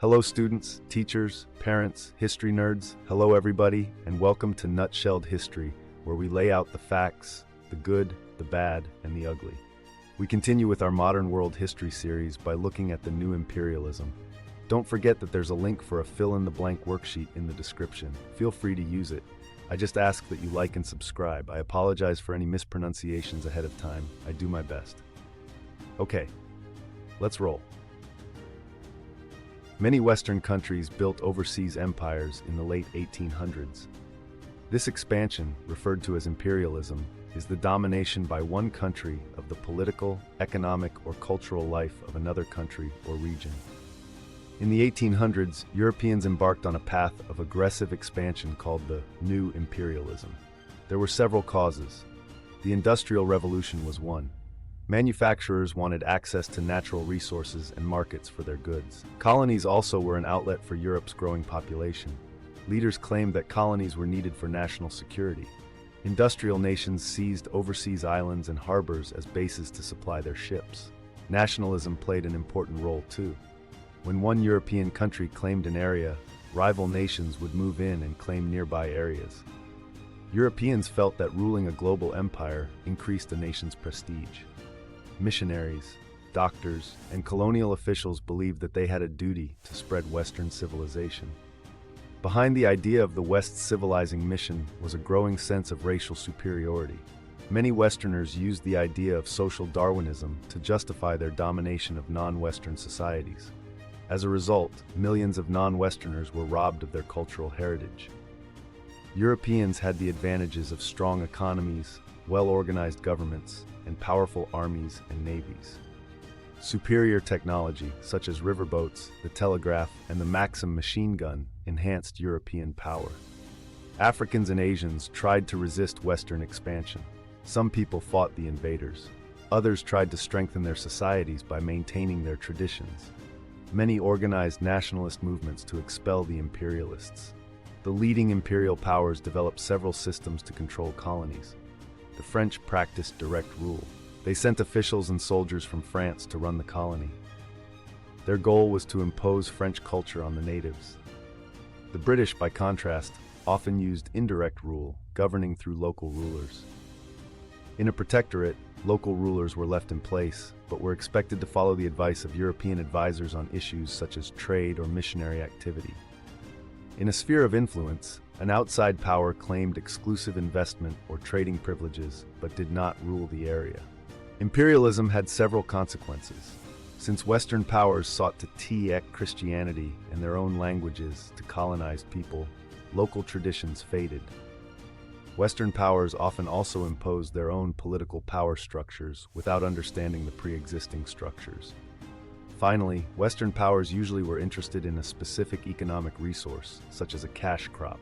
Hello students, teachers, parents, history nerds, hello everybody, and welcome to Nutshelled History, where we lay out the facts, the good, the bad, and the ugly. We continue with our Modern World History series by looking at the new imperialism. Don't forget that there's a link for a fill-in-the-blank worksheet in the description. Feel free to use it. I just ask that you like and subscribe. I apologize for any mispronunciations ahead of time. I do my best. Okay, let's roll. Many Western countries built overseas empires in the late 1800s. This expansion, referred to as imperialism, is the domination by one country of the political, economic, or cultural life of another country or region. In the 1800s, Europeans embarked on a path of aggressive expansion called the New Imperialism. There were several causes. The Industrial Revolution was one. Manufacturers wanted access to natural resources and markets for their goods. Colonies also were an outlet for Europe's growing population. Leaders claimed that colonies were needed for national security. Industrial nations seized overseas islands and harbors as bases to supply their ships. Nationalism played an important role too. When one European country claimed an area, rival nations would move in and claim nearby areas. Europeans felt that ruling a global empire increased a nation's prestige. Missionaries, doctors, and colonial officials believed that they had a duty to spread Western civilization. Behind the idea of the West's civilizing mission was a growing sense of racial superiority. Many Westerners used the idea of social Darwinism to justify their domination of non-Western societies. As a result, millions of non-Westerners were robbed of their cultural heritage. Europeans had the advantages of strong economies, well-organized governments, and powerful armies and navies. Superior technology, such as riverboats, the telegraph, and the Maxim machine gun, enhanced European power. Africans and Asians tried to resist Western expansion. Some people fought the invaders. Others tried to strengthen their societies by maintaining their traditions. Many organized nationalist movements to expel the imperialists. The leading imperial powers developed several systems to control colonies. The French practiced direct rule. They sent officials and soldiers from France to run the colony. Their goal was to impose French culture on the natives. The British, by contrast, often used indirect rule, governing through local rulers. In a protectorate, local rulers were left in place, but were expected to follow the advice of European advisors on issues such as trade or missionary activity. In a sphere of influence, an outside power claimed exclusive investment or trading privileges, but did not rule the area. Imperialism had several consequences. Since Western powers sought to take Christianity and their own languages to colonize people, local traditions faded. Western powers often also imposed their own political power structures without understanding the pre-existing structures. Finally, Western powers usually were interested in a specific economic resource, such as a cash crop.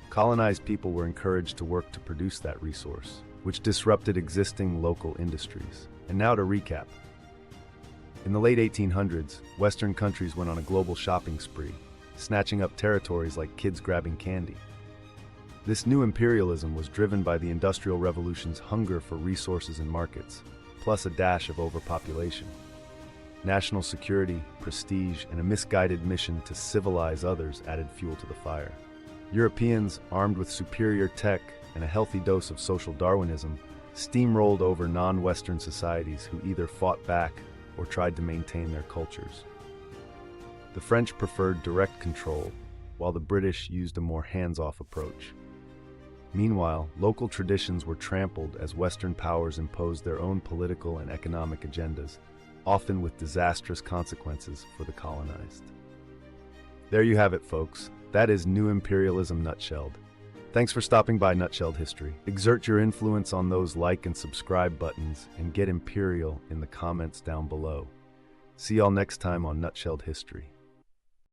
Colonized people were encouraged to work to produce that resource, which disrupted existing local industries. And now to recap. In the late 1800s, Western countries went on a global shopping spree, snatching up territories like kids grabbing candy. This new imperialism was driven by the Industrial Revolution's hunger for resources and markets, plus a dash of overpopulation. National security, prestige, and a misguided mission to civilize others added fuel to the fire. Europeans, armed with superior tech and a healthy dose of social Darwinism, steamrolled over non-Western societies who either fought back or tried to maintain their cultures. The French preferred direct control, while the British used a more hands-off approach. Meanwhile, local traditions were trampled as Western powers imposed their own political and economic agendas, often with disastrous consequences for the colonized. There you have it, folks. That is New Imperialism Nutshelled. Thanks for stopping by Nutshelled History. Exert your influence on those like and subscribe buttons and get imperial in the comments down below. See y'all next time on Nutshelled History.